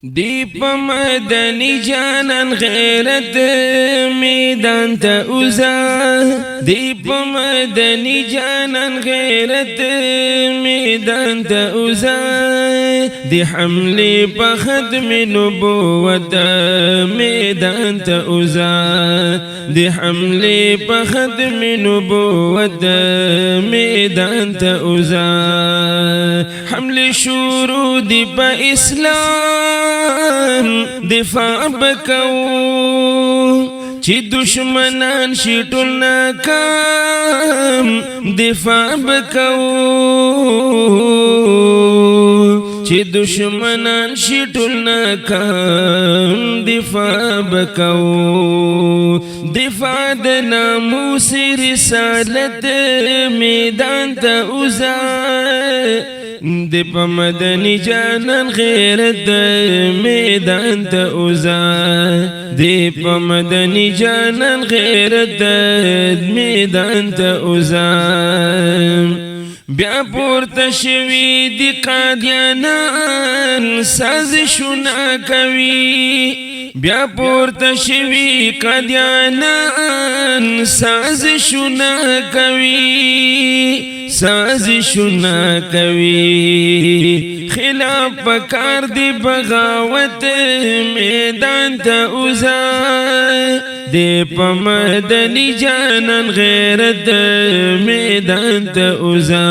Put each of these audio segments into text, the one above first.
دی په مدني جانان غیرت میدان ته اوزا دی په مدني جانان غیرت میدان ته اوزا دی حمله په ختم نبوت میدان ته اوزا دی حمله په ختم نبوت میدان ته اوزا حمله شروع دی په اسلام دفاع بکو چی دشمنان شی ټول ناکام دفاع بکو چی دشمنان شی ټول ناکام دفاع بکو دفاع د ناموس رسالت میدان ته اوزا دی په مدني جانان غیرت میدان ته اوزا دی په مدني جانان غیرت میدان ته اوزا بیا پورته شوي دی قادیانان سازشونه کوي بیا پورته شوي قادیانان سازشونه کوي سازشونه کوي خلاف پکار دی بغاوت میدان ته اوزا دی په مدني جانان غیرت میدان ته اوزا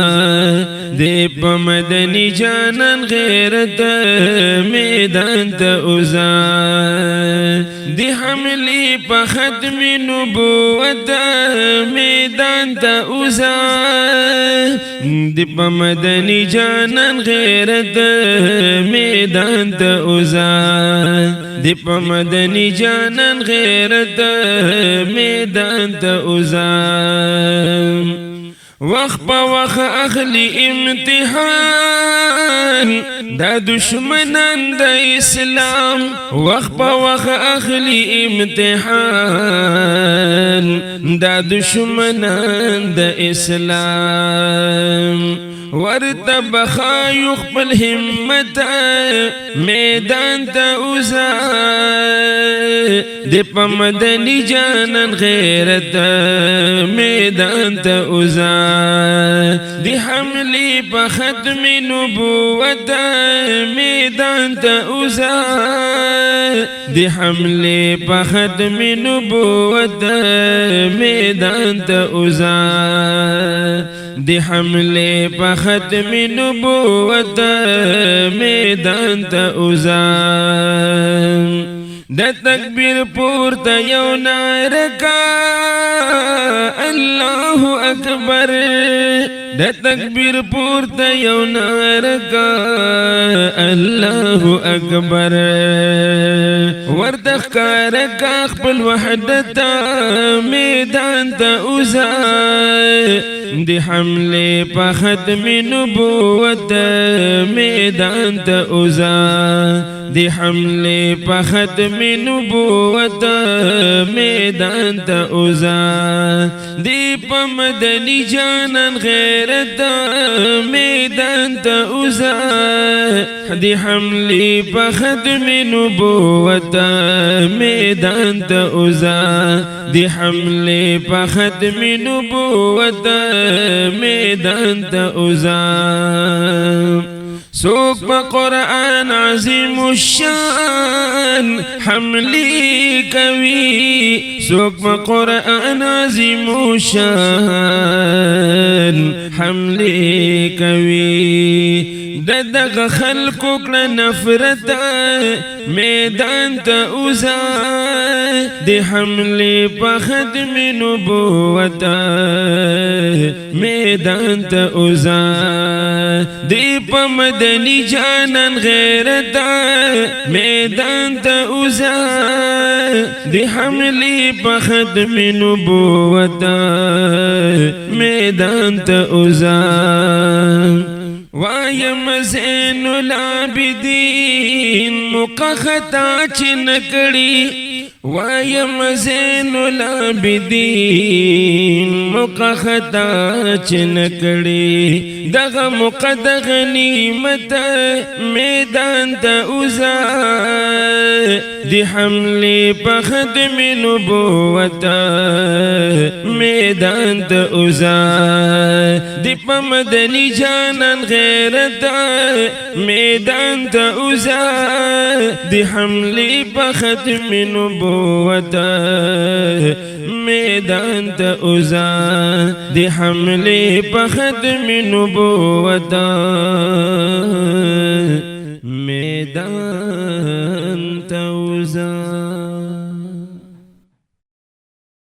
دی په مدني جانان غیرت میدان ته اوزا دی حملی په ختم نبوت میدان ته اوزا دی په مدني جانان غیرت میدان ته اوزا دی په مدني جانان غیرت میدان ته اوزا وخت په وخت اخلی امتحان دا دشمنان د اسلام وخت په وخت اخلی امتحان دا دشمنان د اسلام ورته بخایو خپل همت میدان ته اوزا دی په مدني جانان غیرت میدان ته اوزا دی حمله په ختم نبوت میدان ته اوزا دی حمله په ختم نبوت میدان ته اوزا دی حمله په ختم نبوت میدان ته اوزا د تکبیر پورته یو نعره کا الله اکبر د تکبیر پورته یو نعره کا الله اکبر ورته ښکار کا خپل وحدت میدان ته اوزا دی حمله په ختم نبوت میدان ته اوزا دی حمله په ختم نبوت میدان ته اوزا دی په مدني جانان غیرت میدان ته اوزا دی حمله په ختم نبوت میدان ته اوزا دی حمله په ختم نبوت میدان ته اوزا سوق په قرآن عظیم الشان حملی کوي سوق په قرآن عظیم الشان حملی کوي دغه خلقو کړه نفرت میدان ته اوزا دی حمله په ختم نبوت میدان ته اوزا دی په مدني جانان غیرت میدان ته اوزا دی حمله په ختم نبوت میدان ته اوزا وایم زین العابدین مقخطا چنکڑی وایم زین العابدین موقع خطا چنکڑی دغ موقع دغ نعمت میدان تا اوزا دی حملی پا ختم نبوت میدان تا اوزا دی پا مدنی جانان غیرت میدان تا اوزا دی حملی پا ختم نبوت میدان تا اوزا دی حملی پا ختم نبوت